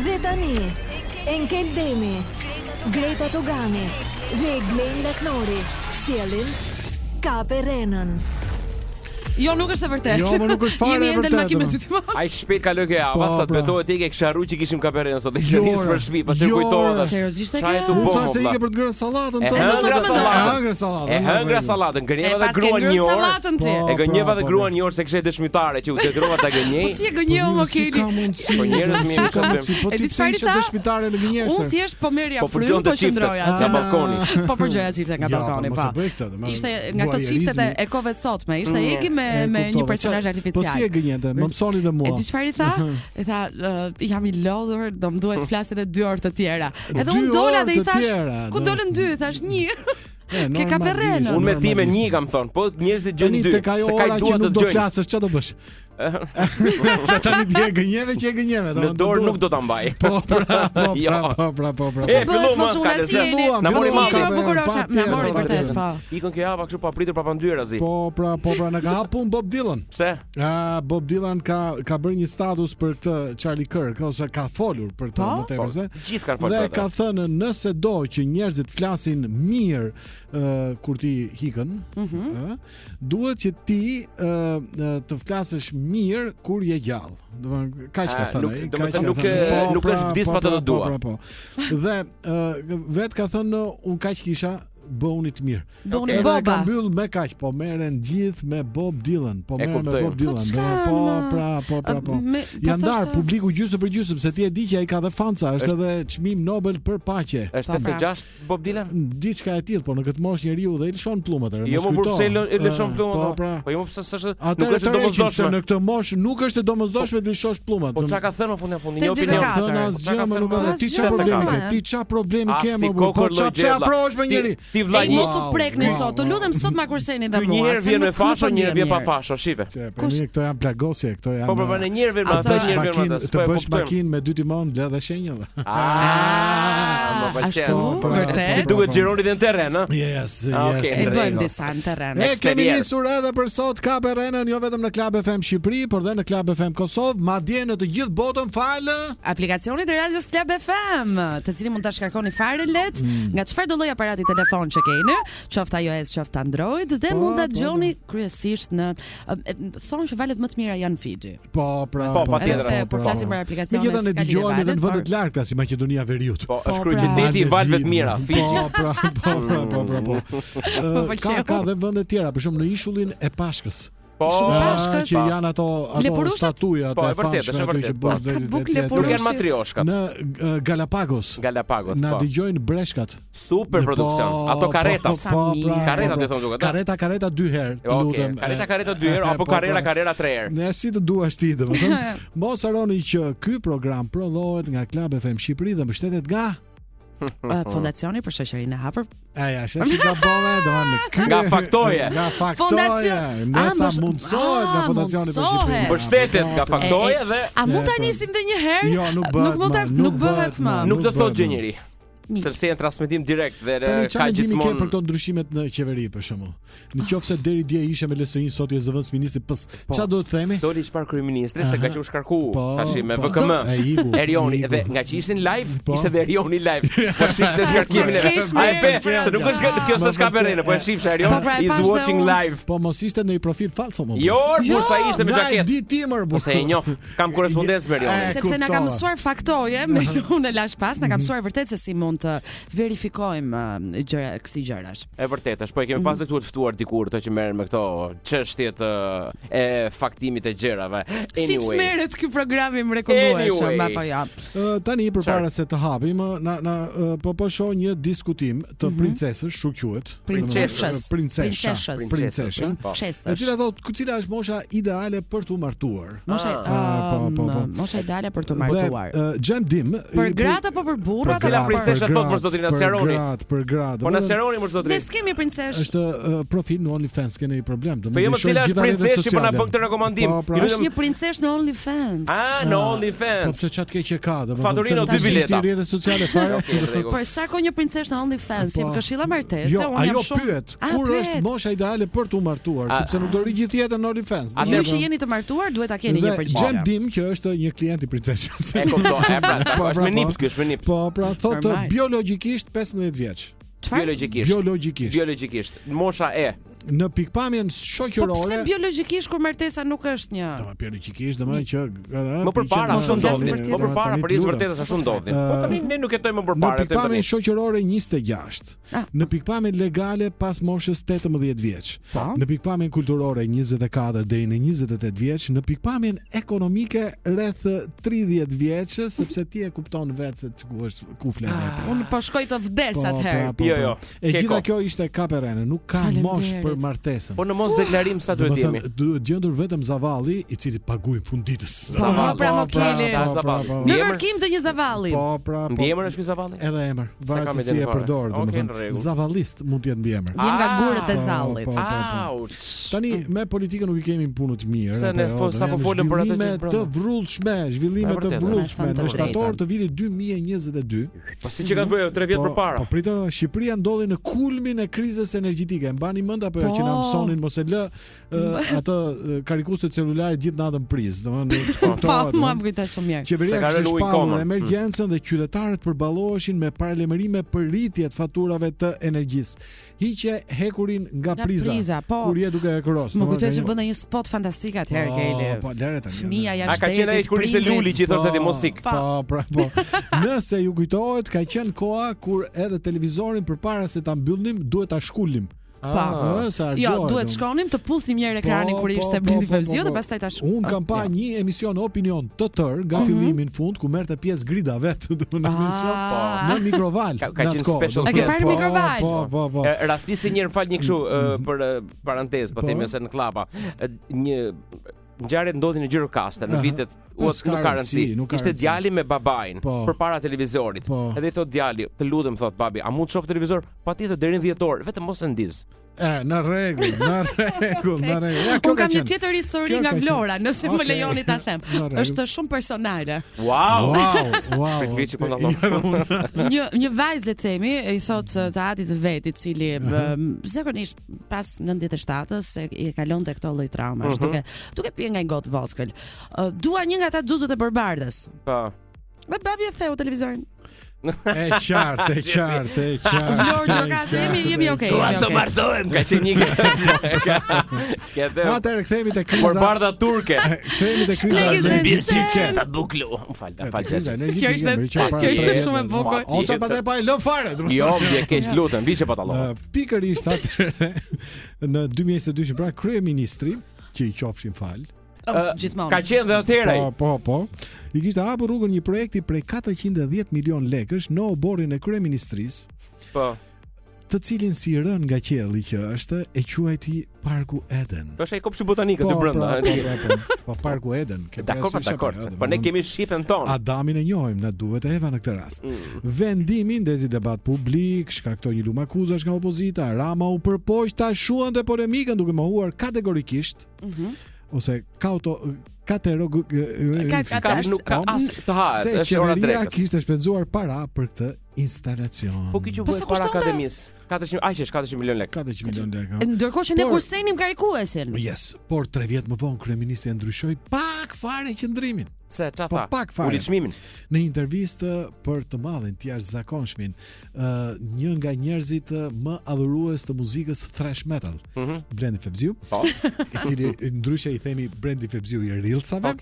Dhe tani, Enkel Demi, Greta Togani dhe Glen Laknori sjellin Kape Renën. Jo, nuk është e vërtetë. Jo, më nuk është fare e vërtetë. Jemi ende në makinë me dy timon. Ai shpejt kaloi kjo javë, sa të betohet tek e kisha rruaj që kishim Kaperenën sot. Ishte Jo, nis për shtëpi, pastaj kujtohet. Seriozisht e Çfarë ke? të Unë bëj? thashë se ike për të ngrënë sallatën E tonë. hëngra sallatën. E hëngra sallatën. sallatën, gënjeva dhe Pas ke gruan një ngrënë orë. sallatën ti. E gënjeva dhe gruan një orë se kishte dëshmitare që u detrova ta gënjej. Po si e gënjeu më Si ka Keli? mundësi? Po njerëz Si mirë ka të mundësi? Po E ti di pse çfarë ishe tha? dëshmitare në Unë gënjeshtër? thjesht po merja Po frym, përgjonte po çifte qëndroja nga aty. balkoni. Po përgjoja çifte nga Ja, balkoni, po, mos po. e bëj këtë, më Ishte nga ato çiftet e kove të sotme, ishte eki me një personazh artificial. Po si e gënjente? Më mësoni dhe E mua. di çfarë i tha? I tha, jam i lodhur, do më duhet flasë edhe 2 orë të tjera. Edhe 2 unë dola orë dhe i të thash, tjera, ku do- dolën 2? I thash 1. Ke Normalisht, Kaperenën. Unë me ti me normalisht. një kam thonë, po njerëzit gjën Tani dy. tek ajo Se ora kaj që dua të nuk do dëgjojnë. flasësh, çfarë do bësh? Se tani ti e gënjeve që e gënjeve. Në dorë nuk do ta mbaj. Po, Jo. po. E, Bëhet filluam, mos unë ka asi lezet. jeni. Na mori Si mami. jeni më bukurosha. Pa Na tjetër, mori pa vërtet, tjetër. po. Ikën kjo java kështu pa pritur pa pandyer azi. Po, na ka hapur Bob Dylan. Pse? Bob Dylan ka bërë një status për këtë Charlie Kirk, ose ka folur për këtë Po? më tepër se. Gjithë kanë folur Dhe për ka atë. thënë nëse do që njerëzit flasin mirë kur ti hikën, duhet që ti të flasësh mirë kur je gjallë. Domethënë kaq ka thënë ai, domethënë kaq ka nuk thënë. nuk është vdes pa të dua. Po. Dhe vet ka thënë un kaq kisha bëuni të mirë. Bëuni Edhe boba. ka mbyll me kaq, po merren gjithë me Bob Dylan, po merren me kuptoj. Bob Dylan. Po. Janë ndar publiku gjysmë për gjysmë, se ti e di që ai ka dhe fanca, është edhe çmim Nobel për paqe. Është Po, pra. 86 Bob Dylan? Diçka e tillë, po në këtë moshë njeriu dhe i lëshon plumët. Jo më pse i lëshon plumët. Po, Po jo më pse s'është Atë nuk është domosdoshme. në këtë moshë nuk është e domosdoshme të lëshosh plumët. Po çka ka thënë në fund Te një dy opinion. ka Thënë asgjë, më nuk ka thënë. Ti çfarë problemi ke? Ti çfarë problemi ke më? Po çfarë afrohesh me njëri? Ti vlla Ej, një. mos u prekni sot. Të lutem sot ma kurseni dhe Ky mua. një herë se vjen me nuk fasho, po një herë vjen pa mirë. fasho, shive. Këto janë plagosje, këto janë. Po po në një herë vjen me Të atë, bësh një herë vjen me makinë, atë. të bësh makinë me 2 timon, le dhe shenjë. Më pëlqen. Ashtu, Po, vërtet. Si duhet Xhironi dhe në terren, ë? Yes. Okej. E bëjmë disa në terren. Ne kemi Eksterjer. nisur edhe për sot Kape Renën, jo vetëm në Club FM Shqipëri, por edhe në Club FM Kosovë, madje në të gjithë botën falë. Aplikacionit e Radios Club FM, të cilin mund ta shkarkoni fare let nga çfarë do lloj aparati telefon që keni, qoftë iOS, qoftë Android, dhe mund ta dëgjoni kryesisht në thonë që valët më të mira janë Fiji. Po, pra. Po, Edhe patjetër. pse kur flasim për aplikacione Megjithatë ne s'ka lidhje dëgjojmë edhe në valet, vende të larta si Maqedonia e Veriut. Po, është pra. kryqëndeti i valëve të mira, Fiji. Po. Ka dhe vende tjera, për shembull në ishullin e Pashkës. Po, Pashkës. Që janë ato Lepurushat? statuja Po, të e vërtetë, famshme është ato vërtet, që po. bësh Ka buk nuk lepurushi. janë matrioshkat. në Galapagos. Galapagos, Na po. dëgjojnë breshkat. Super produksion. Po, Ato karreta. Karreta po, të thonë duket. Karreta 2 herë, të Okej, lutem. karreta 2 herë apo po, karrera pra. 3 herë. Ne si të duash ti, domethënë. Mos harroni që ky program prodhohet nga Club FM Shqipëri dhe mbështetet nga Fondacioni për shoqërinë e hapur. Aja, sheshi ka bove, domethënë Nga Faktoje. Nga Faktoje. Fondacion- Nesa Ah, mundsohet nga Fondacioni për mundsohet. Shqipërinë. Mbështetet nga Faktoje dhe A mund ta po. nisim edhe një herë? Jo, nuk bëhet. Nuk bëhet më. nuk do bëhet thotë më. gjë njëri. Sepse janë transmetim direkt dhe Tani ka çfarë mendimi ke për gjithmonë këto ndryshimet në qeveri për shembull? Në qoftë se deri dje ishe me LSI, sot je zëvendës ministri, çfarë do të themi? doli çfarë kryeministri se ka që u shkarku Po, tash me po. VKM. E iku, Erioni iku. dhe nga që ishin live, Po. ishte dhe Erioni live. Po shifte shkarkimin e vet. Ai pe, se nuk është kjo s'ka Kaperena, po e shifsh Erion Po, pra, e is pash dhe watching unë. live. Po mos ishte në një profil falso më. Jo, bursa ishte me Nga e xhaketë. di timër, Po se e njoh, kam korrespondencë me Erion. Sepse na ka mësuar Faktoje, me që unë e lash pas, na ka mësuar vërtet se si mund të verifikojmë gjëra kësi gjërash. E vërtetë është, po e kemi pas këtu të ftuar dikur të që merren me këto çështjet e faktimit e gjërave. Si Anyway. çmerret ky program i mrekullueshëm Anyway. apo jo? Tani përpara se të hapim, po shoh një diskutim të princesës, shu quhet. Princeshës. Princesha. Princesës. E cila thotë, cila është mosha ideale për të martuar? Mosha ideale për të martuar. Dhe Gjem Dim, Për gratë apo për burrat? Cila apo për- princesha çfarë thot për zotin Nasseroni. Për gratë. Po Nasseroni për zotin. Ne s'kemi princesh. Është profil në OnlyFans, keni problem. Po jo, cila është princeshi po na bën këtë rekomandim. Është një princesh në OnlyFans. Po Në OnlyFans. pse çat keq e ka, Faturino 2 bileta. Rrjetet sociale fare. Për sa kohë një princesh në OnlyFans, jem këshilla martese, Jo, unë jam ajo shumë. pyet, kur është mosha ideale për t'u martuar, sepse nuk do ri gjithë jetën në OnlyFans. Ju që jeni të martuar, duhet ta keni një përgjigje. Gjem dim që është një klient i princeshës. E kuptoj, është me nipt ky, është me nipt. Po, pra thotë Normal. biologjikisht 15 vjeç. Biologjikisht. Mosha e. Në pikpamjen Po pse shoqërore, biologjikisht kur martesa nuk është një? biologjikisht domethënë që Më përpara mos ashtu flasim ndodhi. për Më përpara për isë vërtet ashtu ndodhi. Po tani ne nuk jetojmë më në përpara pikpamjen tani. shoqërore 26, në pikpamjen legale pas moshës 18 vjeç, në pikpamjen kulturore 24 deri në 28 vjeç, në pikpamjen ekonomike rreth 30 vjeç, sepse ti e kupton vetë se ku flet vetë. Unë po shkoj të vdes atëherë. Jo. E gjitha kjo ishte Kaperene, nuk ka mosh për martesën. Po në mos deklarim sa duhet jemi. Duhet gjendur vetëm zavalli i cili paguajnë funditës. Pra Mokeli. Në kërkim të një zavalli. Po, Mbiemër është ky zavalli? edhe emër, varet se si e përdor, domethënë. Zavallist mund të jetë mbiemër. Vjen nga gurët e zallit. Auç. Tani me politikën nuk i kemi punë të mirë, Se ne sapo folëm për atë zhvillime të vrullshme në shtator të vitit 2022. Po siç e kanë bërë 3 vjet përpara. Po pritën, Shqipëria ndodhi në kulmin e krizës energjetike. Mbani mend apo jo që na mësonin mos e lë atë karikuset celulare gjithë natën prizë, domethënë. Po, mua më kujtohet shumë mirë. Qeveria kishte shpallur emergjencën dhe qytetarët përballoheshin me paralajmërime për rritje të faturave të energjisë. Hiqe hekurin nga priza. Kur je duke e kros. Më kujtohet që bënda një spot fantastik atëherë Keli. Po, lere tani. Fëmia A jashtë ka qenë ai kur ishte Luli që i thoshte ti mos ik. Po. Nëse ju kujtohet, ka qenë koha kur edhe televizorin përpara se ta mbyllnim duhet ta shkullim. Jo, duhet shkonim të puthnim një herë ekranin kur ishte Blendi Fevziu dhe pastaj tash. Unë kam pa një emision opinion të tërë nga fillimi në fund ku merrte pjesë Grida vetë në emision në mikroval. Ka qenë special guest. Ka parë mikroval. Po. Rastisi një fal një kështu për parantezë, po themi ose në klapa. Një ngjarje ndodhi në Gjirokastër në vitet nuk ka rëndësi. Ishte djali me babain përpara televizorit. Edhe i thot djali, të lutem thot babi, a mund të shoh televizor? Patjetër deri në 10 orë, vetëm mos e ndiz. Në rregull. Unë kam një tjetër histori nga Vlora, nëse më lejoni ta them. Është shumë personale. Wow. Një vajzë le të themi, i thot të atit të vet, i cili zakonisht pas 97-s e kalonte këto lloj traumash, duke pirë nga një gotë voskël. Dua një nga ata xhuxët e përbardhës. Po. Me babi e theu televizorin. E qartë. Vlorë Gjokasë, jemi okay. Të martohem, ka qenë një. Atëherë kthehemi te kriza. Përbardha turke. Kthehemi te kriza. Ta buklu. M'fal. Kjo ishte shumë e bukur. Ose pa e lë fare. Jo, më keq lutem, viçe patallon. Pikërisht atëherë në 2022 pra kryeministri, që i qofshin fal, gjithmonë. Ka qenë dhe atëherë. Po. I kishte hapur rrugën një projekti prej 410 milion lekësh në oborrin e kryeministrisë. Po. Të cilin si rën nga qielli që është e quajti Parku Eden. Po është ai kopshi botanik aty brenda. Po Parku Eden. Dakor. Po ne kemi shqipen ton. Adamin e njohim, na duhet Eva në këtë rast. Vendimi ndezi debat publik, shkaktoi një lumë akuzash nga opozita, Rama u përpoq ta shuante polemikën duke mohuar kategorikisht. Ose se qeveria kishte shpenzuar para për këtë instalacion. Po kjo bëhet para akademisë. 400 milion lekë. 400 milion lekë. Ndërkohë që ne kursenim karikuesin. Yes, por 3 vjet më vonë kryeministri ndryshoi pak fare qendrimin. Se çfarë tha? Pak fare. Uli çmimin. Në intervistë për të madhin, të jashtëzakonshmin, një nga njerëzit më adhurues të muzikës thrash metal, Blendi Fevziu, i cili ndryshe i themi Blendi Fevziu i rillsave.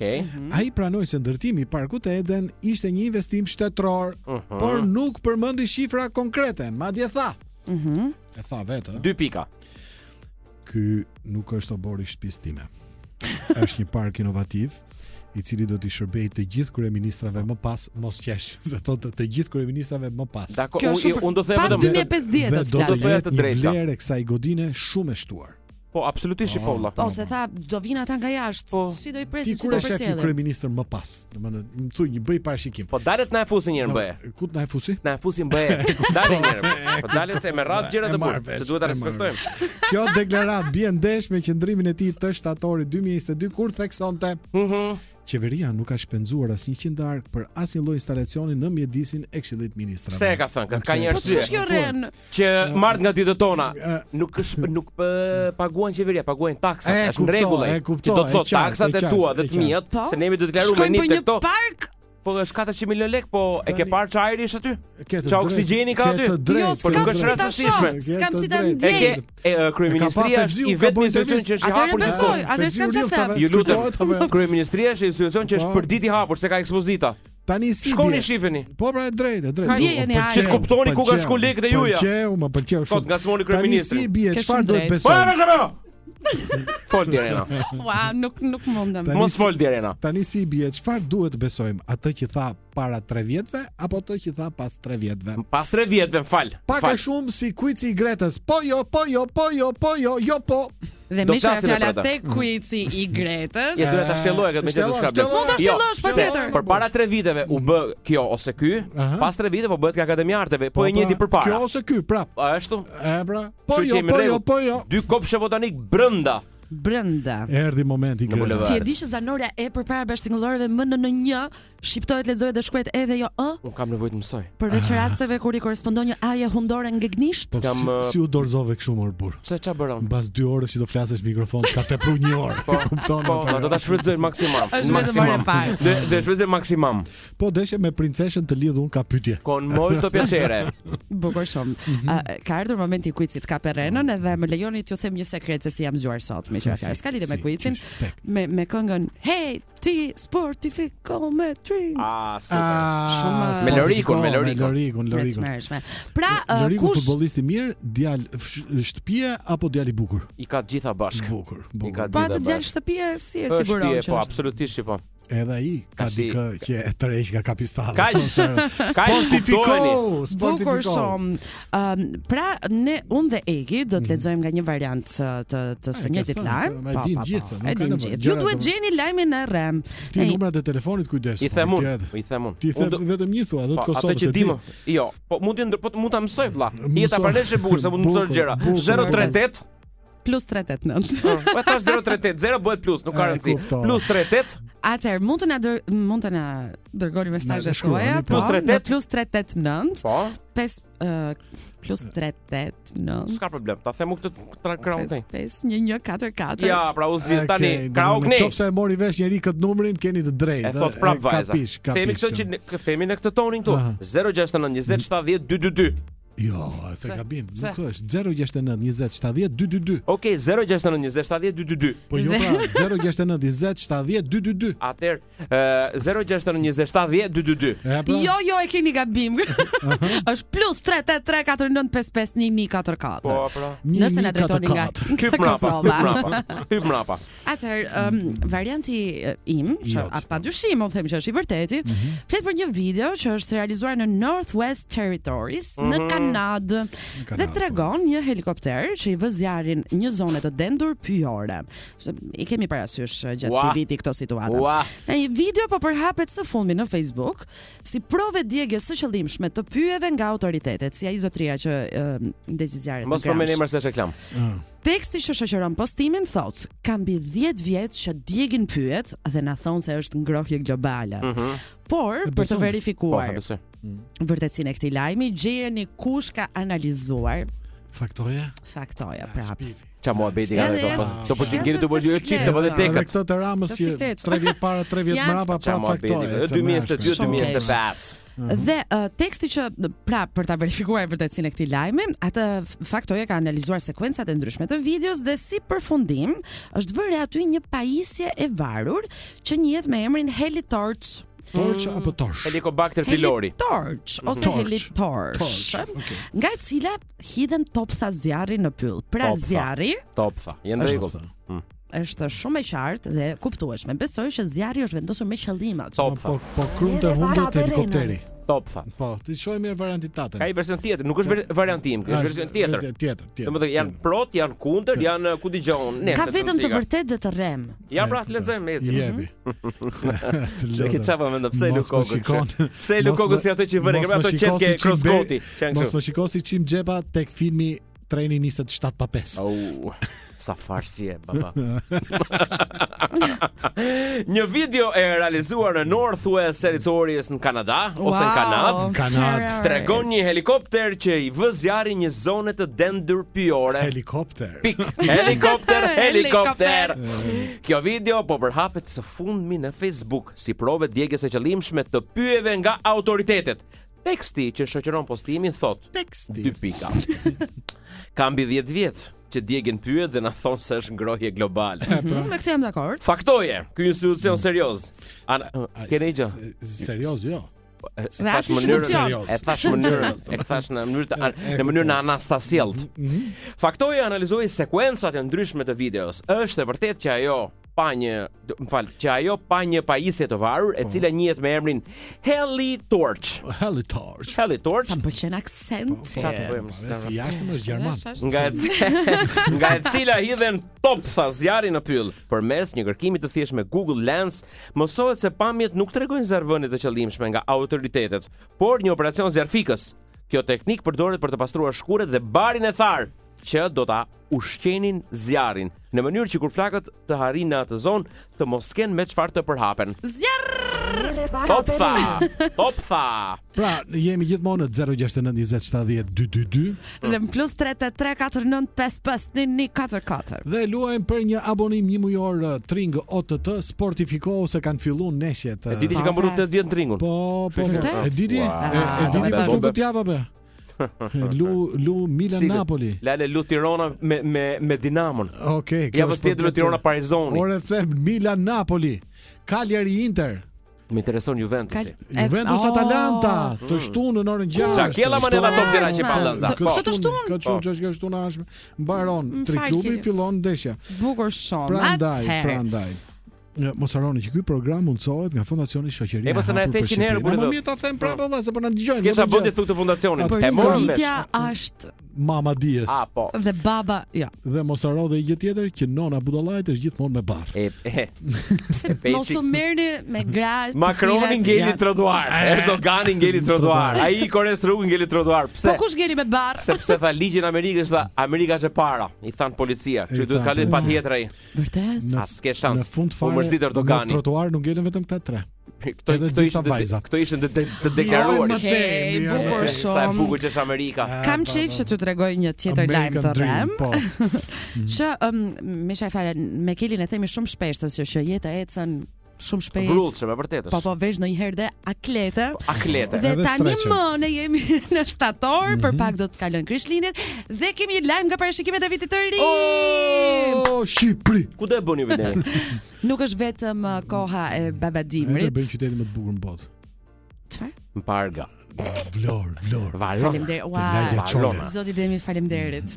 Ai pranoi se ndërtimi i Parkut Eden ishte një investim shtetëror, por nuk përmendi shifra konkrete, madje tha. E tha vetë. 2 pika. Ky nuk është obori i shtëpisë time. Është një park inovativ i cili do t'i shërbejë të gjithë kryeministrave më pas, mos qesh, se thotë të gjithë kryeministrave më pas. Unë do të them pas 2050-s do të thotë të drejtë. Vlerë kësaj godine shumë e shtuar. Po, absolutisht po valla. Po, se tha do vinë ata nga jashtë. Po. Si do i presim, Ti si kur do e shef një përcjellim. kryeministër më pas, domethënë më thuj një bëj parashikim. Po dalet na e fusin njëherë bëje. Ku na e fusi? Na e fusin bëje. Dalë njëherë. Po dalë se me radhë gjëra të burr, se duhet ta respektojmë. Kjo deklaratë bie ndesh me qëndrimin e tij të shtatorit 2022 kur theksonte Qeveria nuk ka shpenzuar asnjë qindar për asnjë lloj instalacioni në mjedisin e Këshillit Ministrave. Se e ka thënë, ka një Po ç'është kjo arsye. ren? Që marr nga ditët tona, nuk paguajnë qeveria, paguajnë taksat, është në rregull. Që do të thotë taksat e tua dhe të mijat, se ne jemi do të deklaruar me Shkojmë për nip një këto. park. Po është 400 milion lek, po e ke parë çajri është aty? Ke të Qa drejtë, oksigjeni ka ke aty? të drejtë, Jo, ke s'kam të është si drejtë. ta rastësishme. shoh, s'kam si ta Ke të drejtë. E ndjej. ke kryeministria është i vetë institucion që është i Atëherë hapur në besoj, shkollë. atëherë s'kam çfarë them. Ju lutem. Kryeministria është institucion që është për ditë i hapur, se ka ekspozita. Tani si Shkoni bie? shifeni. Po pra e drejtë, e drejtë. Ka ndjejeni, Pëlqeu, ajde. Që të kuptoni ku ka pëlqeu, shku lekët e juja. Pëlqeu, më pëlqeu Kot shumë. ngacmoni Tani kryeministri. si bie? Ke Çfarë shumë duhet drejt. Po besojmë? e vëshë. Fol di Arena. Ua, nuk mundem. Tani Mos fol di Arena. Tani si bie? Çfarë duhet besojmë? Atë që tha para 3 vjetëve apo atë që tha pas 3 vjetëve? Pas 3 vjetëve, fal. Pak a shumë si kuici i Gretës. Po jo, po jo, po jo, po jo, jo po. Dhe Do me çfarë flasim e fjala për ata. tek kuici i Gretës. Ja duhet ta shtelloj këtë me gjithë skapin. Mund ta shtellosh patjetër. Për para 3 viteve u bë kjo ose ky, pas 3 viteve po bëhet ka Akademia e Arteve, po e njëjti Kjo përpara. ose ky, prap. A ashtu? E pra. Po Kështu që jo, jemi po rregull. jo, po jo. Dy kopshe botanik brenda. Brenda. Erdhi momenti Në bulevard. Ti e di që zanoria e përpara bashkëngëllorëve MNN1 shqiptohet, lexohet dhe shkruhet edhe jo ë, Un kam nevojë të mësoj. përveç rasteve kur i korrespondon një aje hundore ngegnisht. Po Kam, si u dorzove kështu më burr. Se ç'a bëron? Mbas 2 orësh që do flasësh mikrofon, ka tepru 1 orë. Po, Kupton po, apo? do ta shfrytëzoj maksimum. Është vetëm orë e parë. Do shfrytëzoj maksimum. Po deshe me princeshën të lidhur, un ka pyetje. Con molto piacere. Bukur shumë. Ka ardhur momenti i kuicit ka perrenën edhe më lejoni t'ju them një sekret se si jam zgjuar sot me qira. Ska lidhje me kuicin, me këngën Hey ti sportificometri. Super. Me Lorikun. Lorikun. Pra, Loriku kush futbollisti mirë, djalë shtëpia apo djalë i bukur? I ka të gjitha bashk. Bukur, I ka bukur. pa të gjitha djalë bashk. shtëpie si e Është siguron shtëpie, që po, është. absolutisht po. Edhe ai ka Tashi- dikë që e tërheq nga kapistalla. Kaq Sportifiko, Bukur shumë. Pra, unë dhe Egi do të lexojmë nga një variant të së njëjtit lajm. e din gjithë, E din gjithë. Ju duhet gjeni lajmin në rrem. Ti numrat e telefonit kujdes. I them unë. Ti the vetëm një thua, do të Po, Kosovës. atë që di më. Jo, po mund ta mësoj vlla. Jeta paralesh e bukur, se mund të mësoj gjëra. Bukur. 038 Plus 389. Po thash 038, 0 bëhet plus, nuk ka rëndësi. kuptova. Plus 38 Atëherë mund të na dërgoni mesazhet Na shkruani, tuaja, po. po, Plus 38. në plus 389 Po, 5 plus 389 s'ka problem. Ta them u këtë kraun tani. 51144. Ja, pra u zgjidh tani. Krauk ne. Nëse e mori vesh njëri këtë numrin, keni të drejtë. E thot prap vajza. Kapish. Themi këtë që themi në këtë tonin këtu. 069 20 70 222. Jo, e gabim. Se? Nuk është 069 20 70 222. Okej, 069 20 70 222. Po jo pra, 069 20 70 222. Atëherë 069 20 70 222. E pra? Jo, e keni gabim. Është plus 38349551144. Po, pra. Nëse na drejtoni nga Hyp mrapa, Kosova. hyp mrapa. Atëherë, varianti im, që Jot. padyshim u them që është i vërteti, flet për një video që është realizuar në Northwest Territories në Kanadë dhe tregon një helikopter që i vë zjarrin një zone të dendur pyjore. I kemi parasysh gjatë Ua. këtij viti këto situata. Ua. Në një video po përhapet së fundmi në Facebook si provë djegje së qëllimshme të pyjeve nga autoritetet, si ai zotria që ndezi zjarrin. Mos përmend emër se është reklam. Teksti që shoqëron postimin thot: "Ka mbi 10 vjet që djegin pyet dhe na thon se është ngrohje globale." Por për të besoj. Po, verifikuar e besoj. vërtetësinë e këtij lajmi, gjejeni kush ka analizuar Faktoja? faktoja prap. Qa mua beti ka Ja, dhe ja. këto. To po që gjeni të Të bëjë siklet. çifte po dhe Edhe tekët. këto të ramës Të që siklet. 3 vjet para, 3 vjet Janë- mbrapa Qa pra mua beti. faktoja. 2022, Shumë 2025. Dhe teksti që pra për ta verifikuar vërtetësinë e këtij lajmi, atë faktoja ka analizuar sekuencat e ndryshme të videos dhe si përfundim është vënë aty një pajisje e varur që njihet me emrin Helitorch. Torch apo torch? Helicobacter pylori. Helitorch ose Torch. Helitorch, Torch, okay. nga e cila hidhen toptha zjarri në pyll. Pra Toptha. zjarri Top tha. Jenë Është- rregull. është shumë e qartë dhe kuptueshme. Besoj që zjarri është vendosur me qëllim aty. Top Po tha. po krunte Edhe hundët para helikopteri. Top tha. Po, ti shohim mirë variantin tatën. Ka një version tjetër, nuk është variant tim, është version tjetër. Tjetër. Domethënë janë prot, janë kundër, janë ku dëgjon. Ka vetëm të vërtet dhe të rrem. Ja pra, lexojmë ecim. Jepi. Çe çapa mend pse Lukokut. Pse Lukokut si ato që vënë, kemi ato çepke crosscoti. Mos më shikosi çim xhepa tek filmi Treni 27 pa 5. Sa farsie, baba. Një video e realizuar në Northwest Territories në Kanada, ose në Kanadë, tregon një helikopter që i vë zjarrin një zone të dendur pyjore. Helikopter. Helikopter. Kjo video po përhapet së fundmi në Facebook si provë djegjes së qëllimshme të pyjeve nga autoritetet. Teksti që shoqëron postimin thot: Teksti. 2 pika. Ka mbi 10 vjet që djegën pyet dhe na thon se është ngrohje globale. Me këtë jam dakord. Faktoje, ky institucion serioz. Keni gjë? Serioz, jo. E thash në mënyrën anastasielt. Faktoje analizoi sekuencat e ndryshme të videos. Është e vërtetë që ajo pa një pajisje të varur, e cila njihet me emrin Heli Torch. Sa më pëlqen aksenti. Është jashtëm është gjerman. Nga e cila hidhen top tha zjarri në pyll. Përmes një kërkimi të thjeshtë me Google Lens, mësohet se pamjet nuk tregojnë zjarrvënie të qëllimshme nga autoritetet, por një operacion zjarfikës. Kjo teknik përdoret për të pastruar shkuret dhe barin e tharë, që do ta ushqenin zjarrin në mënyrë që kur flakët të harrin në atë zonë të mos kenë me çfarë të përhapen. Top tha. Pra, jemi gjithmonë në 069 20 70 222 dhe në plus 33 49 55 144. Dhe luajmë për një abonim 1 mujor Tring OTT Sportifiko se kanë filluar neshjet. E diti që kanë bërë 8 vjet Tringun. Po. E diti kush nuk të java be. Lu Milan Napoli. Lale Lu Tirana me Dinamon. Okej, ja vës tjetër Lu Tirana Parizoni. Ore them Milan Napoli, Cagliari Inter. Më intereson Juventusi. Juventus Atalanta, të shtunë në orën 6. Çakella Manela top dera që pallanza. Këtë shtunë është mbaron, tri klubi fillon ndeshja. Bukur shumë. Prandaj. Mos harroni që ky program mundsohet nga Fondacioni Shoqëria. E pastaj na e theqin herë kur do. Më ta them prapë vëlla se po na dëgjojnë. S'kesha bënë thuk të fondacionit. E morëm vesh. Është mama dijes. Po. Dhe baba, jo. Dhe mos harro dhe gjë tjetër që nona budallajt është gjithmonë me barr. Pse mos u merrni me gratë. Macroni ngeli trotuar, Erdogani ngeli trotuar, ai Kores rrugë ngeli trotuar. Pse? Po kush ngeli me barr? Sepse tha ligjin Amerikës, tha Amerika është e para, i than policia, që duhet kaloj patjetër ai. Vërtet? S'ke shans. Në fund fare në trotuar nuk ngelen vetëm këta 3. Këto ishin të deklaruar. Bukur shumë. Sa e bukur që është Amerika. Kam qejf që t'ju tregoj një tjetër lajm të rrem. Që me çfarë fare me Kelin e themi shumë shpesh që jeta ecën shumë shpejt. Vrullshëm, e vërtetë. Po vesh ndonjëherë dhe aklete. Aklete. Dhe tani ne jemi në shtator, për pak do të kalojnë Krishtlindjet dhe kemi një lajm nga parashikimet e vitit të ri. Oh, Shqipëri. Ku do e bëni vjen? Nuk është vetëm koha e babadimrit. Ne bëjmë qytetin më të bukur në botë. Çfarë? Mparga. Vlor. Faleminderit. Zoti Demi, faleminderit.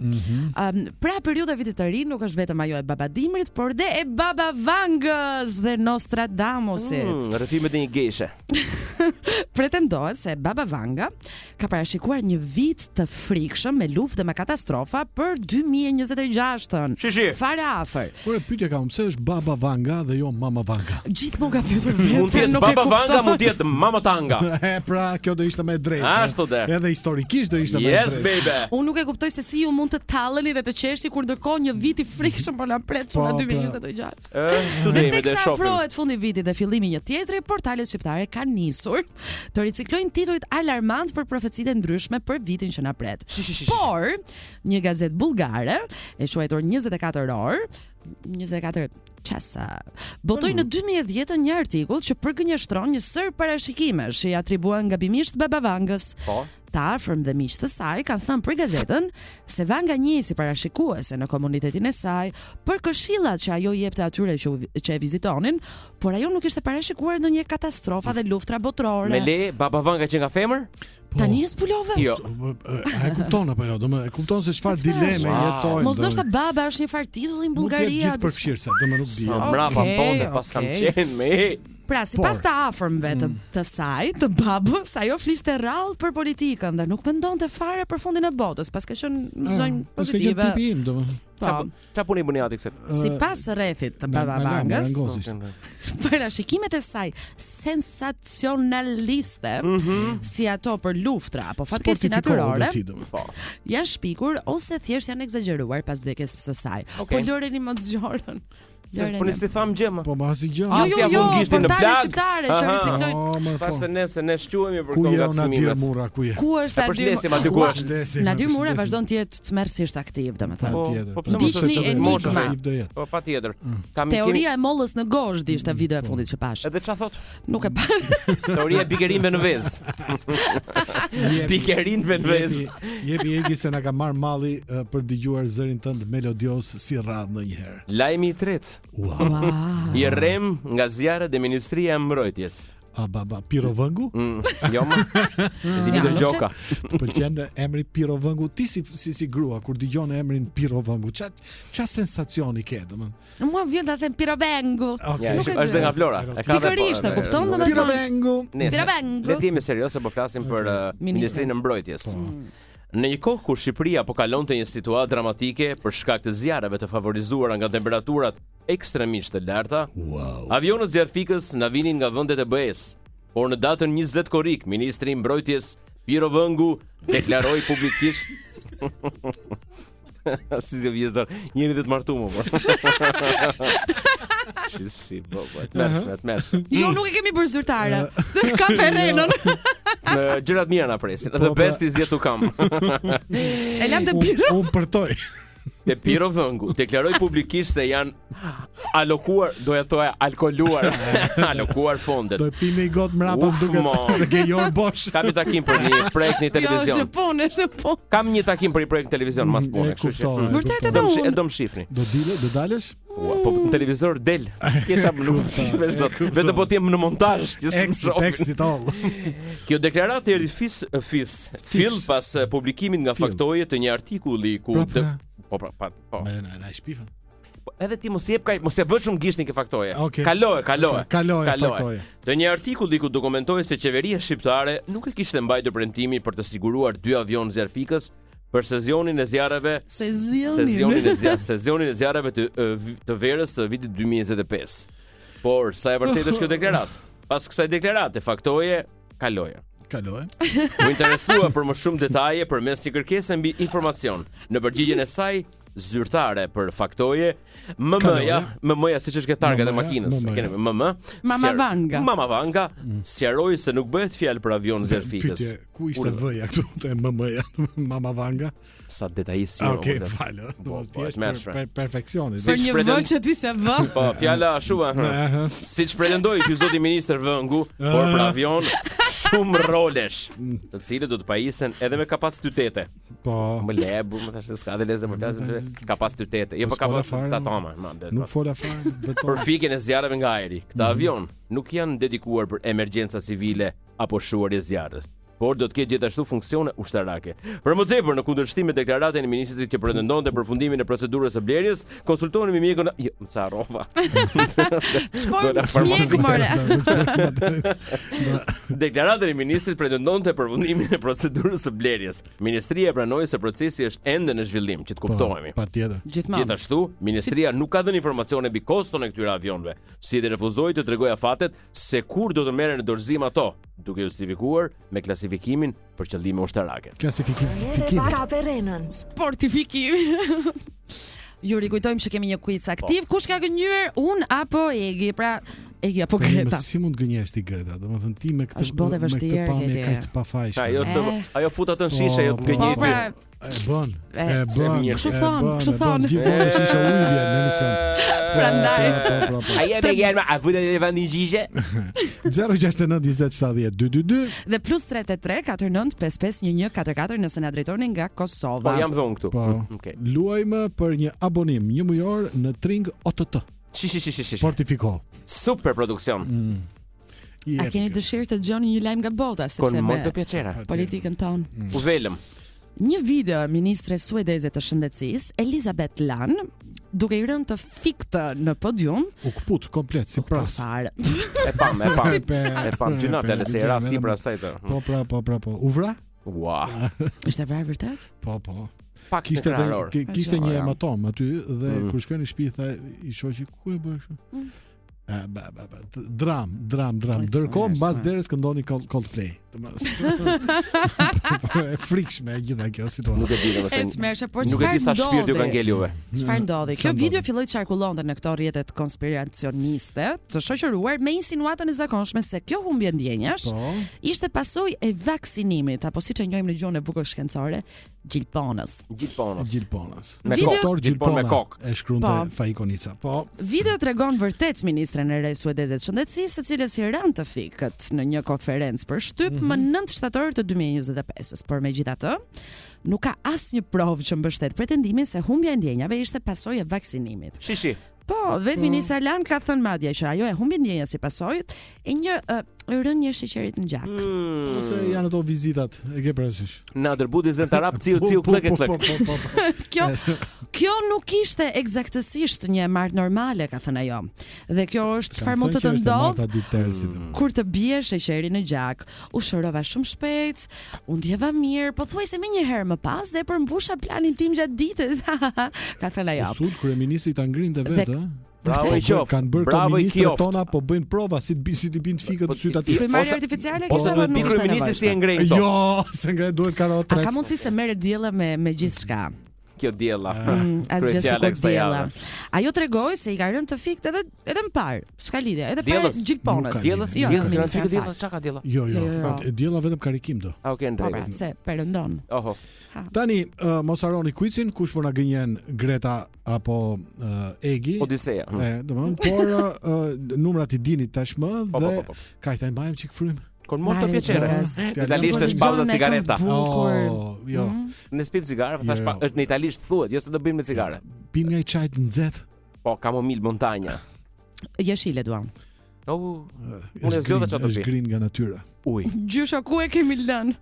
Pra perioda e vitit të ri nuk është vetëm ajo e babadimrit, por dhe e babavangës dhe Nostradamusit. Rrëfimet e një geshe. Pretendohet se Baba Vanga ka parashikuar një vit të frikshëm me luftë dhe me katastrofa për 2026-ën. Fare afër. Por pyetja kam, pse është Baba Vanga dhe jo Mama Vanga? Gjithmonë ka pyetur vetë. Mund të jetë Baba Vanga, mund të jetë Mama Tanga. Pra, kjo do ishte më drejt. Ashtu dhe. Edhe historikisht do ishte më drejt. Yes, baby. Unë nuk e kuptoj se si ju mund të talleni dhe të qeshni kur ndërkohë një vit i frikshëm po na pret në 2026. Tek sa afrohet fundi i vitit dhe fillimi një tjetri, portalet shqiptare kanë nisur të riciklojnë titujt alarmant për profecitë ndryshme për vitin që na pret. Por, një gazetë bullgare e quajtur 24 orë, 24 çasa, botoi në 2010 një artikull që përgënjeshtron një sër parashikimesh që i atribuohen gabimisht Babavangës. Po. Të afërm dhe miq të saj kanë thënë për gazetën se Vanga njihej si parashikuese në komunitetin e saj për këshillat që ajo jepte atyre që e vizitonin, por ajo nuk ishte parashikuar ndonjë katastrofa dhe luftra botërore. Me le Baba Vanga që nga femër? Tani e zbulove? Jo. A e kupton apo jo? E kupton se çfarë dileme jetojnë. Mos ndoshta baba është një farë titulli në Bullgari. Nuk është gjithë përfshirëse, do më nuk di. Mbrapa bonde pas kam qenë me. Pra, sipas të afërmve të saj, të babës, ajo fliste rrallë për politikën dhe nuk mendonte fare për fundin e botës, pas ka qenë zonjë pozitive. Pas ka qenë tipi im, domethënë. Qa puni bëni ati këse? Sipas rrethit të Bababangës, parashikimet e saj sensacionaliste, si ato për luftra apo fatkeqësi natyrore, janë shpikur ose thjesht janë egzageruar pas vdekjes së saj. Po loreni më dëgjorën. Po nësi tham gjëma. Po ma si gjë. Jo, portale shqiptare që riciklojnë. Pastaj ne shquhemi për kongatësime. Ku është Nadir Mura? Nadir Mura vazhdon të jetë tmerrsisht aktiv, domethënë. Po Diçni enigma. Po patjetër. Teoria e mollës në gozhd ishte video e fundit që pash. Edhe ç'a thot? Nuk e pa. Teoria e bikerinëve në vezë. Bikerinëve në vezë. Jepi Egi se na ka marr malli për dëgjuar zërin tënd melodios si rradh ndonjëherë. Lajmi i tretë. Wow. I rrem nga zjarret e Ministria e Mbrojtjes. Pirovëngu? Jo më. Divido gjoka. Të pëlqen emri Pirovëngu. Ti si grua kur dëgjon emrin Pirovëngu, ç'a sensacioni ke, domethënë? Mua vjen ta them Pirovëngu. Është nga Flora. Pikërisht, e kupton domethënë. Pirovëngu. Le të jemi serioze, po flasim për Ministrinë e Mbrojtjes. Në një kohë kur Shqipëria po kalonte një situatë dramatike për shkak të zjarreve të favorizuara nga temperaturat ekstremisht të larta, avionët zjarfikës na vinin nga vendet e BE-s. Por në datën 20 korrik, Ministri i Mbrojtjes Pirovëngu deklaroi publikisht si zë vjezor, njëri dhe të martu më si, mersh. Jo, nuk e kemi bërë zyrtare. Ka Ferrenën. Në gjërat mira na presin. The best is yet to come. E lam të Piro. Unë përtoj. Te Pirovëngu deklaroi publikisht se janë alokuar, doja thoya alkoluar, alokuar fondet. Do pime i got mrapa duket se ke Jor Bosh. Kam një takim për një projekt në televizion. Jo, është punë. Kam një takim për një projekt në televizion mas pune, kështu që. Vërtet edhe unë. Do më shihni. Do dalësh? Po në televizor del. S'keça nuk vesh dot. Vetëm po ti në montazh, Exit all. Kjo deklaratë erdhi fill pas publikimit nga faktoje të një artikulli ku Po. Na shpifën. Edhe ti mos e vë shumë gishtin ke faktoje. Kaloje faktoje. Të një artikulli ku dokumentohej se qeveria shqiptare nuk e kishte mbajtur premtimin për të siguruar 2 avion zjarfikës për sezionin e zjarreve. Sezionin e zjarreve të verës të vitit 2025. Por sa e vërtetë është kjo deklaratë? Pas kësaj deklarate, faktoje kaloje. Më interesua për më shumë detaje përmes një kërkese mbi informacion. Në përgjigjen e saj zyrtare për faktoje, MM-ja siç është targa e makinës, e kemi MM. Mama Vanga sqaroi se nuk bëhet fjalë për avion zjarfikës. Ku ishte V-ja këtu te MM-ja? Mama Vanga. Sa detajist. Okej, falë. Do të jesh perfeksionit. Për një vë që ti se vë. Po, fjala ashtu, siç pretendoi ky zoti ministër Vëngu, por për avion shumë rolesh, të cilët do të pajisen edhe me kapacitete. Po. Më lebu, më thashë s'ka dhe leze më flasim kapacitete. Jo për kapacitete toma, nuk fola fare. Për fikjen e zjarreve nga ajri. Këta avion nuk janë dedikuar për emergjenca civile apo shuarje zjarrës, por do të ketë gjithashtu funksione ushtarake. Për më tepër, në kundërshtim me deklaratën e ministrit që pretendonte përfundimin e procedurës së blerjes, konsultoheni me mjekun. Jo, më sa rrova. Deklarata e ministrit pretendonte përfundimin e procedurës së blerjes. Ministria pranoi se procesi është ende në zhvillim, që të kuptohemi. Patjetër. Gjithashtu, ministria nuk ka dhënë informacione mbi koston e këtyre avionëve, si dhe refuzoi të tregojë afatet se kur do të merren në dorëzim ato, duke justifikuar me klasifikimin për qëllime ushtarake. Kaperenën. Sportifikimi. Ju rikujtojmë që kemi një quiz aktiv. Kush ka gënyer, unë apo Egi? Pra, Egi apo Greta? Si mund gënjesh ti Greta? Domethënë ti me këtë pamje kaq të pafajshme. Ajo futa të shishe, ajo të gënjej. E bën. Kështu thon. Gjithmonë shisha ujë vjen në emision. Prandaj. Ai e gjen a futa në vendin shishe. 069 20 70 222 dhe +383 49 55 11 44 nëse na drejtoni nga Kosova. Po jam dhon këtu. Okej. Luajmë për një abonim 1 mujor në Tring OTT. Sportifiko. Super produksion. A keni dëshirë të dëgjoni një lajm nga bota sepse me politikën tonë? U velëm. Një video e ministre suedeze të shëndetësisë, Elizabeth Lan, duke i rënë të fiktë në podium. U kput komplet si pras. E pam. Gjuna fjalë se era si pra asaj të. Po. U vra? Ua. Ishte vrarë vërtet? Po. Pak kishte një hematom aty dhe kur shkoi në shtëpi tha i shoqi ku e bën kështu? Dram. Ndërkohë mbas derës këndoni Coldplay. E frikshme e gjitha kjo situatë. Nuk e di domethënë. Nuk e di sa shpirti ju ka ngel juve. Çfarë ndodhi? Kjo video filloi të qarkullonte në këto rrjetet konspiracioniste, të shoqëruar me insinuatën e zakonshme se kjo humbje ndjenjash ishte pasojë e vaksinimit, apo siç e njohim në gjuhën e bukur shkencore, gjilponës. Me kokë. E shkruante Faikonica. Po. Video tregon vërtet ministren e re suedeze të shëndetësisë, se cilës i ranë të fikët në një konferencë për shtyp më 9 shtator të 2025-s, por megjithatë, nuk ka asnjë provë që mbështet pretendimin se humbja e ndjenjave ishte pasojë e vaksinimit. Shishi. Po, vetë ministri Alan ka thënë madje që ajo e humbi ndjenja si pasojë e një rënje sheqerit në gjak. Ose janë ato vizitat, e ke parasysh. Na dërbudi zentarap ciu klek. Kjo nuk ishte eksaktësisht një marrë normale, ka thënë ajo. Dhe kjo është çfarë mund të ndodhë kur të bie sheqeri në gjak. U shërova shumë shpejt, u ndjeva mirë, po thuajse më një herë më pas dhe përmbusha planin tim gjatë ditës. Ka thënë ajo. Sot kryeministri ta ngrinte vetë, Bravo i qof. Kanë bërë koministrat tona, po bëjnë prova si të bind fikët syt aty. Frymëri artificiale ose duhet bi kryeministri si e ngrej këto. Jo, se ngrej duhet karo tre. A ka mundësi se merret diella me gjithçka? Kjo diella. Asgjë sikur diella. Ajo tregoi se i ka rënë të fikët edhe më parë. S'ka lidhje, edhe para gjilponës. Diella, çka ka diella? Jo. Diella vetëm karikim do. Okej, ndrej. Se perëndon. Oho. Tani mos harroni quizin, kush po na gënjen Greta apo Egi? Odiseja. Domethënë, por numrat i dini tashmë dhe kaq ta mbajmë çik frym. Con molto piacere. Italisht është balla cigareta. Jo. Në spil cigare, thash është në italisht thuhet, jo se do bëjmë me cigare. Pim nga i çajt nxehtë. Po, kamomil montagna. Jeshile duam. Unë zgjodha çfarë do Është grin nga natyra. Uj. Gjysha ku e kemi lënë?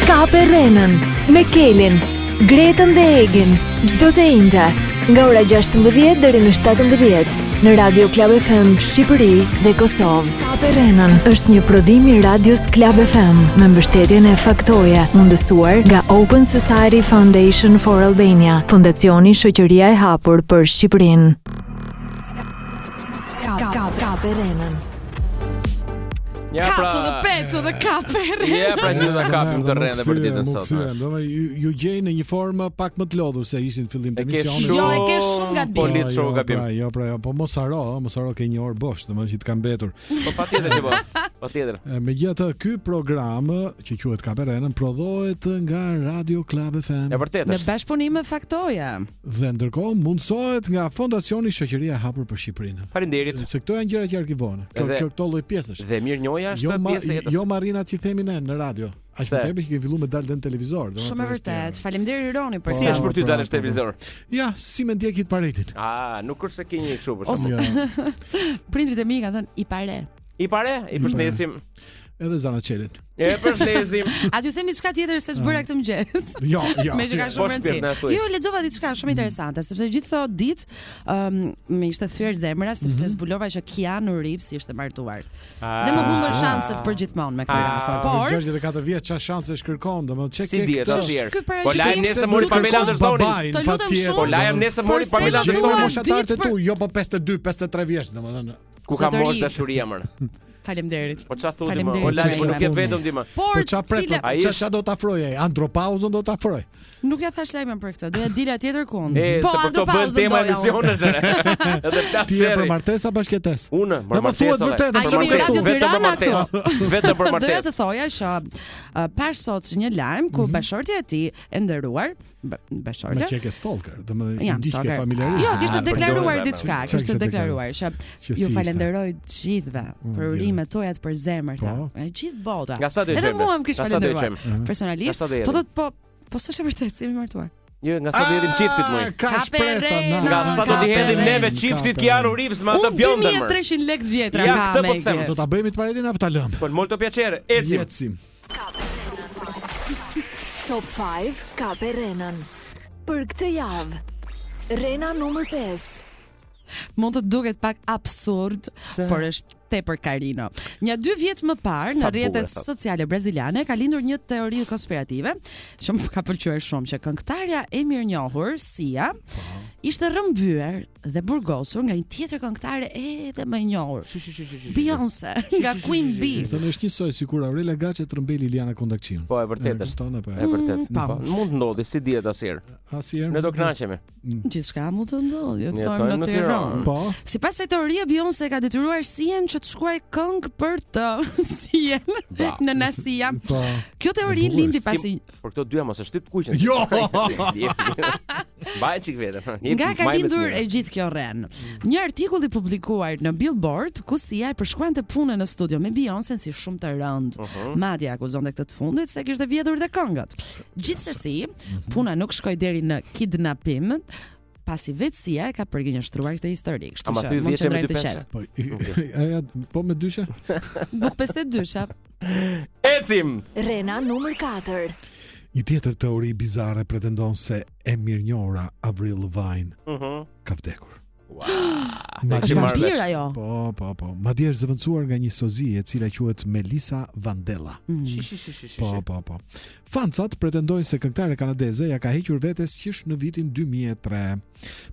Kape Renën me Kelin, Gretën dhe Egin, çdo të njëjtë, nga ora 16 deri në 17 në Radio Club FM Shqipëri dhe Kosovë. Kape Renën është një prodhim i Radios Club FM me mbështetjen e Faktoje, mundësuar nga Open Society Foundation for Albania, Fondacioni Shoqëria e Hapur për Shqipërinë. Kape Renën. Cut to the pet to the Kape Renën. Ja, pra një da kapim të rrende për ditën sot. Ju gjej në një formë pak më të lodhur se ishin fillim të emisionit. Jo, e ke shumë gabim. Po lidh shumë gabim. Po mos haro ke një orë bosh, domethënë që të ka mbetur. Po patjetër që po. Patjetër. Megjithatë, ky program që quhet Kape Renën prodhohet nga Radio Club FM. E vërtetë. Në bashkëpunim me Faktoja. Dhe ndërkohë mundsohet nga Fondacioni Shoqëria e Hapur për Shqipërinë. Faleminderit. Se këto janë gjëra që arkivohen. Këto lloj pjesësh. Dhe mirënjohja është pjesë e jetës. Jo marrina që themi ne në radio. Aq më tepër që ke filluar me dalë në televizor. Shumë e vërtet. Faleminderit Roni për si është për ty dalësh në televizor. Ja, si më ndjekit paretin. Nuk është se ke një kështu për shkak. Prindrit e mi kanë thënë i pare. I përshëndesim. Edhe Zanaçelin. E përshëndesim. A ju themi diçka tjetër se ç'bëra këtë mëngjes? Jo. Me që ka shumë rëndësi. Jo, lexova diçka shumë interesante, sepse gjithë thot ditë më ishte thyer zemra sepse zbulova që Keanu Reeves ishte martuar. Dhe më humbën shanset për gjithmonë me këtë rast. Por 64 vjeç çfarë shanse shkërkon, domethënë çe ke. Si dihet, po lajm nesër mori Pamela Andersoni. Të lutem shumë. Po lajm nesër mori Pamela Andersoni. Moshatarët e tu, jo po 52, 53 vjeç, domethënë. Ku ka marrë dashuria më? Faleminderit. Po çfarë thotë më? O lajm nuk e vetëm ti më. Po çfarë pret? Çfarë do ta afroj ai? Andropauzën do ta afroj. Nuk ja thash lajmën për këtë. Doja dila tjetër kund. Po andropauzën tema emisionesh. Edhe plas. Ti je për martesë apo bashkëtes? Unë, për martesë. Vetëm për martesë. Vetëm për martesë. Doja të thoja që pash sot një lajm ku bashortja e tij e nderuar, bashortja. Me çeke stalker, domethënë ndihke familjarisht. Jo, kishte deklaruar diçka, kishte deklaruar që ju falenderoj të gjithëve për urimet tuaja të përzemërta. E gjithë bota. Edhe mua më kish falendëruar personalisht. Po s'është e vërtetë se jemi martuar. Jo, nga sa do jetim çiftit më. Ka shpresa nga sa do të hedhim neve çiftit Keanu Reeves me atë bjondën. 2300 lekë vjetra ka me. Do ta bëjmë të paretin apo ta lëm? Po molto piacere. Ecim. Top 5 Kape Renën për këtë javë. Rena numër 5. Mund të duket pak absurd, por është tepër Karino. Një 2 vjet më parë në rrjetet sociale braziliane ka lindur një teori konspirative që më ka pëlqyer shumë, që këngëtarja e mirënjohur Sia ishte rrëmbyer dhe burgosur nga një tjetër këngëtare edhe më e njohur, Beyoncé, nga Queen Bee. Këtë është njësoj sikur Aurela Gaçe trembej Liliana Kondakçiun. Po, e vërtetë është. E vërtetë. Mund të ndodhi, si dihet asnjëherë. Asnjëherë. Ne do kënaqemi. Gjithçka mund të ndodhë, jetojmë në Tiranë. Po. Sipas kësaj teorie, Beyoncé ka detyruar Sien që të shkruaj këngë për të Sien në Nasia. Po. Kjo teori lindi pasi për këto dyja mos e shtyp kuqen. Jo. Mbaj çik vetëm. Nga ka lindur e gjithë kjo rren. Një artikull i publikuar në Billboard ku Sia e përshkruante punën në studio me Beyoncé si shumë të rëndë. Madje akuzonte këtë të fundit se kishte vjedhur dhe këngët. Gjithsesi, puna nuk shkoi deri në kidnappim, pasi vetë Sia e ka përgjigjëstruar këtë histori, kështu që mund të ndrojë të qetë. Po me dyshe? Buk 52. Ecim. Rena numër 4. Një tjetër teori bizare pretendon se e mirënjohura Avril Lavigne ka vdekur. Është vampir ajo. Po. Madje është zëvendësuar nga një sozi e cila quhet Melissa Vandella. Po. Fancat pretendojnë se këngëtare kanadeze ja ka hequr vetes qish në vitin 2003.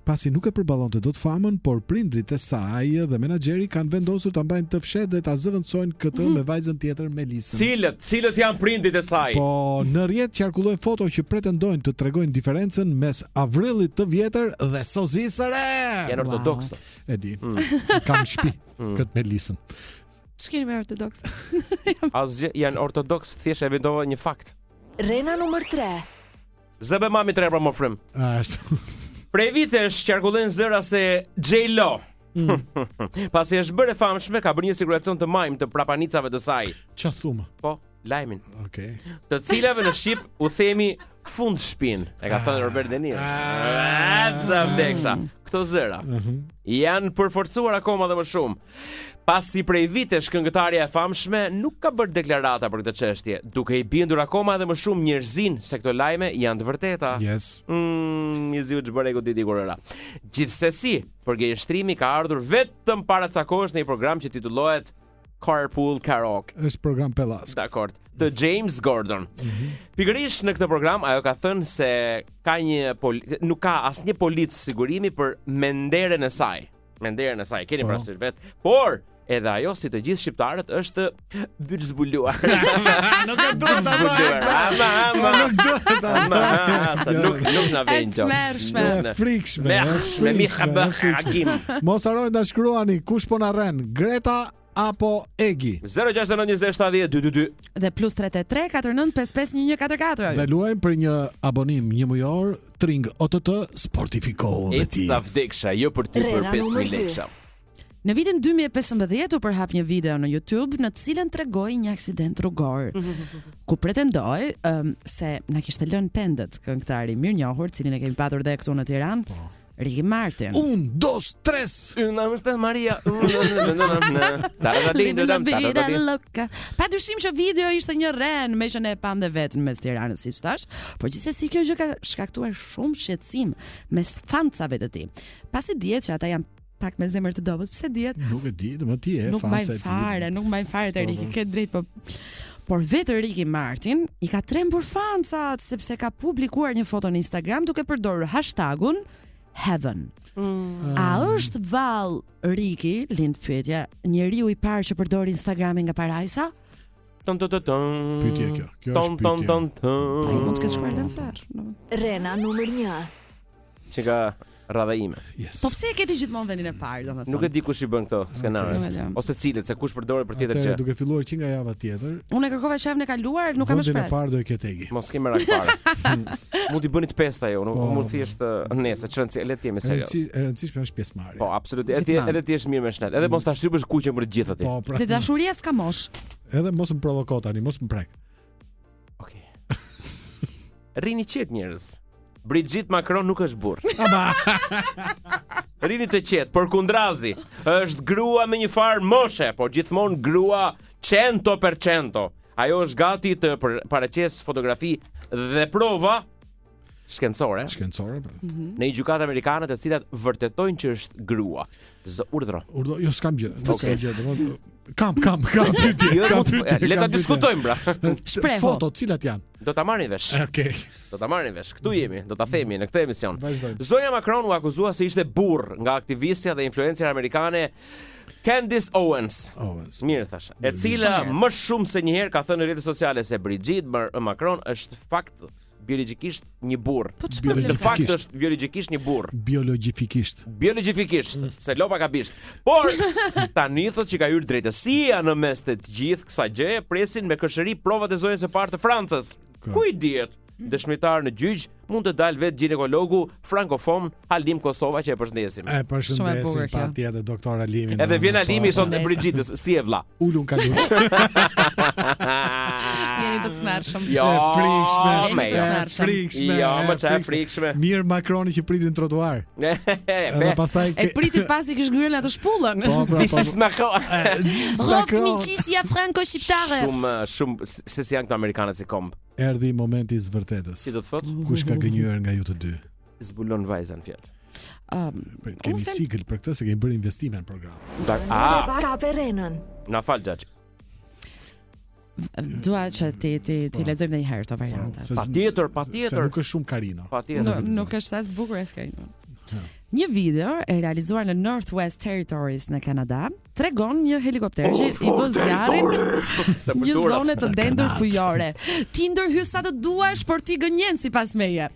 Pasi nuk e përballonte dot famën, por prindrit e saj dhe menaxheri kanë vendosur ta mbajnë të fshehtë dhe ta zëvendësojnë këtë me vajzën tjetër Melissa. Cilët janë prindrit e saj? Po, në rrjet qarkullojnë foto që pretendojnë të tregojnë diferencën mes Avrilit të vjetër dhe sozisë së re. Janë ortodoks. E di. Kam shtëpi këtë Melissën. Ç'keni me ortodoks? Asgjë, janë ortodoks, thjesht e vendova një fakt. Rena numër 3. Zëbe mami 3 pra më frim. Prej vitesh qarkullojnë zëra se J-Lo pasi është bërë e famshme, ka bërë një siguracion të majmë të prapanicave të saj. Qa thumë? Po, lajmin. Okej. Të cilave në shqip u themi fund shpin. E ka thënë Robert De Niro. Këto zëra janë përforcuar akoma dhe më shumë. Pasi prej vitesh këngëtarja e famshme nuk ka bërë deklarata për këtë çështje, duke i bindur akoma edhe më shumë njerëzin se këto lajme janë të vërteta. Yes. Një zi u çbëregu diti kur era. Gjithsesi, përgjigjëstrimi ka ardhur vetëm paracakosh në një program që titullohet Carpool Karaoke. Është program Pellas. Dakor. Të James Gordon. Pikërisht në këtë program ajo ka thënë se ka nuk ka asnjë policë sigurimi për menderën e saj. Menderën e saj, keni parasysh vet. Por edhe ajo, si të gjithë shqiptarët, është byç zbuluar. Nuk e do ta Nuk na vjen kjo. Frikshme. Mos harroni ta shkruani kush po na rren, Greta apo Egi. 06920702222 dhe +33 49551144. Dhe luajmë për një abonim një mujor Tring OTT Sportifiko dhe ti. It's ta vdeksha, jo për ty për 5000 lekë. Në vitin 2015 u përhap një video në YouTube në të cilën tregoi një aksident rrugor, ku pretendoi se na kishte lënë pendët këngëtari mirënjohur, cilin e kemi patur dhe këtu në Tiranë, Ricky Martin. 1, 2, 3. Namaste Maria. Pa dyshim që video ishte një rren, me që ne e pam dhe vetën mes Tiranës si thash, por gjithsesi kjo gjë ka shkaktuar shumë shqetësim mes fancave të tij. Pasi dihet që ata janë pak me zemër të dobët, pse dihet? Nuk e di, më ti e nuk mbajnë fare të Ricky, ke drejt, por vetë Ricky Martin i ka trembur fancat sepse ka publikuar një foto në Instagram duke përdorur hashtagun Heaven. A është vallë Ricky, lind pyetja, njeriu i parë që përdor Instagramin nga parajsa? Pyetje kjo. Kjo është pyetje. Ai mund të ketë shkuar në fer. Rena numër 1. Çka radha ime. Yes. Po pse e keti gjithmonë vendin e parë, domethënë? Nuk e di kush i bën këto skenare. Ose cilët, se kush përdoret për tjetër gjë. Duke filluar që nga java tjetër. Unë e kërkova çavën e kaluar, nuk kam shpresë. Vendin e parë do e ketë Egi. Mos kemë rak parë. Mund t'i bëni të pesta jo, nuk mund thjesht nëse çrëndsi, le të jemi serioz. E rëndësishme është pjesëmarrja. Po, absolutisht. Edhe ti je mirë me shnet. Edhe mos ta shtypësh kuqen për të gjithë aty. Po, te dashuria s'ka mosh. Edhe mos më provoko tani, mos më prek. Okej. Rini qet njerëz. Brigitte Macron nuk është burr. Rini të qetë, përkundrazi, është grua me një farë moshe, por gjithmonë grua 100%. Ajo është gati të paraqes fotografi dhe prova shkencore. Në një gjykatë amerikane të cilat vërtetojnë që është grua. Urdhro. Jo, s'kam gjë. Kam pyetje. Le ta diskutojmë pra. Foto cilat janë? Do ta marrin vesh. Okej. Do ta marrin vesh. Këtu jemi, do ta themi në këtë emision. Vazhdojmë. Zonja Macron u akuzua se ishte burr nga aktivistja dhe influencer amerikane Candace Owens. Mirë thash. E cila më shumë se një herë ka thënë në rrjetet sociale se Brigitte Macron është fakt biologjikisht një burr. Në fakt është biologjikisht një burr. Biologjifikisht, se lopa ka bisht. Por tani thotë që ka hyrë drejtësia në mes të gjithë kësaj gjëje, presin me këshëri provat e zonjës së parë të Francës. Ku i dihet? Dëshmitar në gjyq mund të dalë vetë ginekologu frankofon Halim Kosova që e përshëndesim. Përshëndesim patjetër doktor Halimin. Edhe vjen Halimi son e Brigittës, si e vlla. Ulun kaluç. Jeni të tmerrshëm. Jo, frikshme. Jo, më çfarë frikshme. Mirë Macroni që pritin trotuar. Edhe pastaj e pritit pasi kish ngrënë atë shpullën. This is Macron. Roft miqësia franco-shqiptare. Shumë se si janë këto amerikanët si komb. Erdhi momenti i zvërtetës. Si do të thotë? Kush ka gënjur nga ju të dy? Zbulon vajzën fjalë. Kemi sigël për këtë se kemi bërë investime në program. Kaperenën. Na fal xhaxh. Dua që ti lexojmë edhe një herë këto variante. Patjetër. Se nuk është shumë Karino. Patjetër. Nuk është as bukur as Karino. Një video e realizuar në Northwest Territories në Kanada tregon një helikopter që i vë zjarrin një zone të dendur ujore. Ti ndërhyj sa të duash, por ti gënjen sipas meje.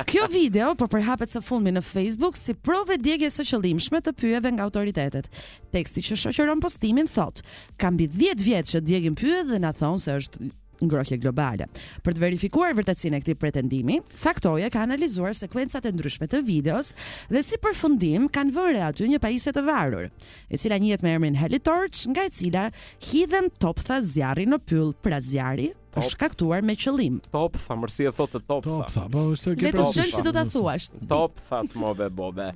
Kjo video po përhapet së fundmi në Facebook si provë djegje së qëllimshme të pyjeve nga autoritetet. Teksti që shoqëron postimin thot: "Ka mbi 10 vjet që djegim pyjet dhe na thon se është ngrohje globale." Për të verifikuar vërtetësinë e këtij pretendimi, Faktoje ka analizuar sekuencat e ndryshme të videos dhe si përfundim kanë vënë aty një pajisje të varur, e cila njihet me emrin Helitorch, nga e cila hidhen toptha zjarri në pyll. Pra zjarri është shkaktuar me qëllim. Toptha, mërsi e thotë toptha. Po është Le të dëgjojmë si do ta thuash. Toptha mobe bobe.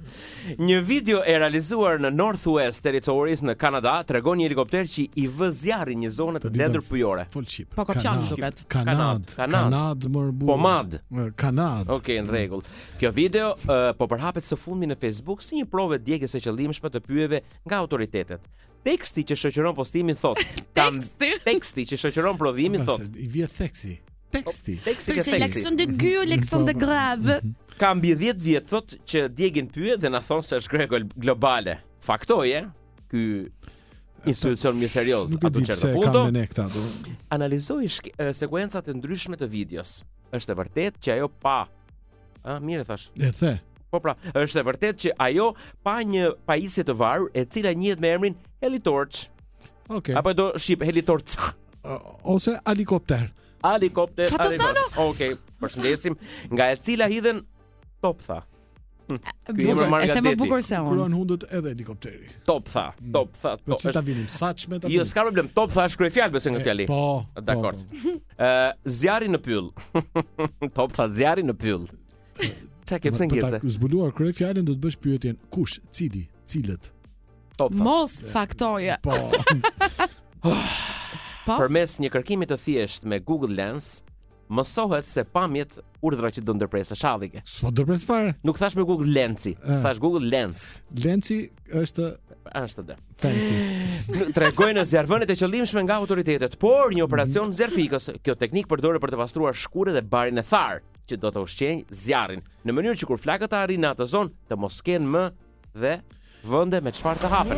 Një video e realizuar në Northwest Territories në Kanada tregon një helikopter që i vë zjarrin një zonë të dendur pujore. Po kopjan duket. Kanad morbu. Pomad. Kanad. Okej, në rregull. Kjo video po përhapet së fundmi në Facebook si një provë djegje së qëllimshme të pyjeve nga autoritetet. Teksti që shoqëron postimin thot, teksti që shoqëron prodhimin thot. I vjet theksi. Teksti. C'est l'action de Gu, l'action de grave. Ka mbi 10 vjet thot që djegin pyet dhe na thon se është grego globale. Faktoje, ky institucion misterioz ato certo punto. Analizoi sekuencat e ndryshme të videos. Është e vërtetë që ajo pa. Mirë thash. E the. Po pra, është e vërtetë që ajo pa një pajisje të varur e cila njihet me emrin Helitorch. Okej. Apo do shqip Helitorch. Ose helikopter. Fatosnano? Okej, përshëndesim, nga e cila hidhen toptha. E them bukur se unë. Kuron hundët edhe helikopteri. Toptha. Po çfarë ta vinim? Saçme ta. Jo, s'ka problem. Toptha është kryefjalë besoj nga fjali. Po. Dakor. Zjarri në pyll. Toptha zjarri në pyll. Çka ke pse ngjese? Për ta zbuluar kryefjalën do të bësh pyetjen kush, cili, cilët. Toptha. Mos Faktoje. Po. Përmes një kërkimi të thjeshtë me Google Lens, mësohet se pamjet urdhra që do ndërpresë shallike. S'po ndërpres fare. Nuk thash me Google Lensi, thash Google Lens. Lensi është dhe. Fancy. Tregojnë zjarrvënit e qëllimshme nga autoritetet, por një operacion zjarfikës, kjo teknik përdoret për të pastruar shkure dhe barin e tharë, që do të ushqejnë zjarrin, në mënyrë që kur flakët të arrijnë në atë zonë të mos kenë më dhe vende me çfarë të hapen.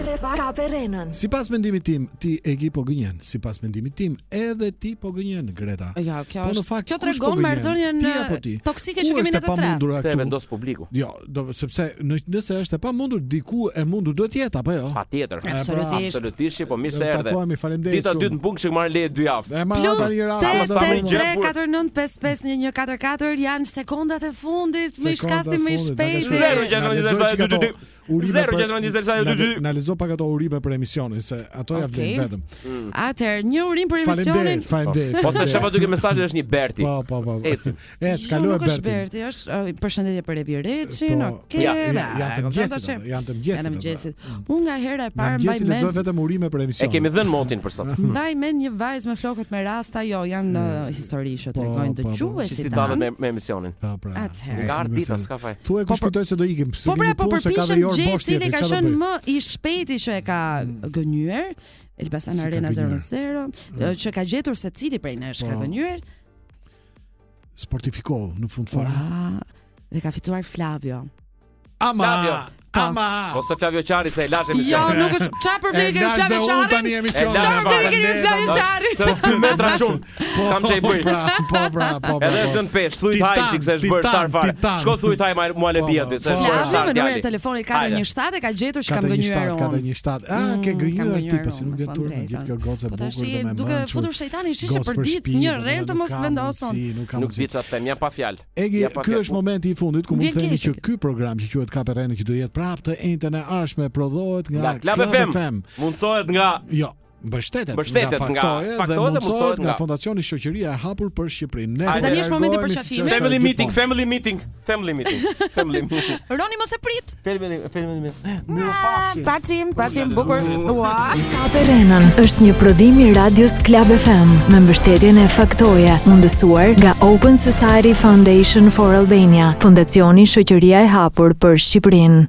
Sipas mendimit tim, ti e ke po gënjen. Sipas mendimit tim, edhe ti po gënjen, Greta. Ja, kjo tregon marrëdhënien toksike që kemi ne të tre. Të vendos publiku. Jo, sepse nëse është e pamundur, diku e mundur duhet të jetë apo jo? Patjetër. Absolutisht, po mirë se erdhe. Takohemi, faleminderit. Dita dytë në punë që marr leje 2 javë. Plus 3-4-9-5-5-1-1-4-4 janë sekondat e fundit, më shkati më shpejt. 0-6-9-20-22. Na lexo pak ato urime për emisionin se ato ja vlen vetëm. Atëherë, një urim për emisionin. Faleminderit. Po se çfarë duke mesazhi është një Berti. Po. Eci. Kaloj Berti. Berti është përshëndetje për Evireçin. Okej. Janë të mëngjesit. Unë nga hera e parë mbaj mend. Lexoj vetëm urime për emisionin. E kemi dhënë motin për sot. Mbaj mend një vajzë me flokët me rasta, janë histori që tregojnë dëgjuesit. Si dallet me emisionin. Atëherë. Gar dita s'ka faj. Thuaj kush fitoi se do ikim. Po përpiqem gjej cili ka qenë më i shpejti që e ka gënyer. Elbasan Arena 0-0, që ka gjetur se cili prej nesh ka gënyer. Sportifikov në fund fare. Dhe ka fituar Flavio. Ose Flavio Qari se e lash emisionin. Jo, nuk është. Çfarë problemi kemi Flavio Qari? Çfarë problemi kemi Flavio Qari? Se 2 metra çun. S'kam çej bëj. Po. Edhe është në pesh, thuj haj çik se është bërë star fare. Shko thuj haj mua le bia ti se. Flavio me numrin e telefonit 417 e ka gjetur që kam gënyer unë. 417. Ke gënyer ti pasi nuk vjen turp me gjithë kjo gocë bukur dhe me. Duke futur shejtani shishe për ditë, një rrem të mos vendoson. Nuk di çfarë them, jam pa fjalë. Egi, ky është momenti i fundit ku mund të themi që ky program që quhet Kaperena që do jetë prapë të njëjtën e ardhshme prodhohet nga Club FM. Mundsohet nga mbështetet nga Faktoje dhe mundsohet nga Fondacioni Shoqëria e Hapur për Shqipërinë. Tani është momenti për qafime. Family meeting. Roni mos e prit. Mirupafshim. Pacim bukur. Kaperenën është një prodhim i Radios Club FM me mbështetjen e Faktoje, mundësuar nga Open Society Foundation for Albania, Fondacioni Shoqëria e Hapur për Shqipërinë.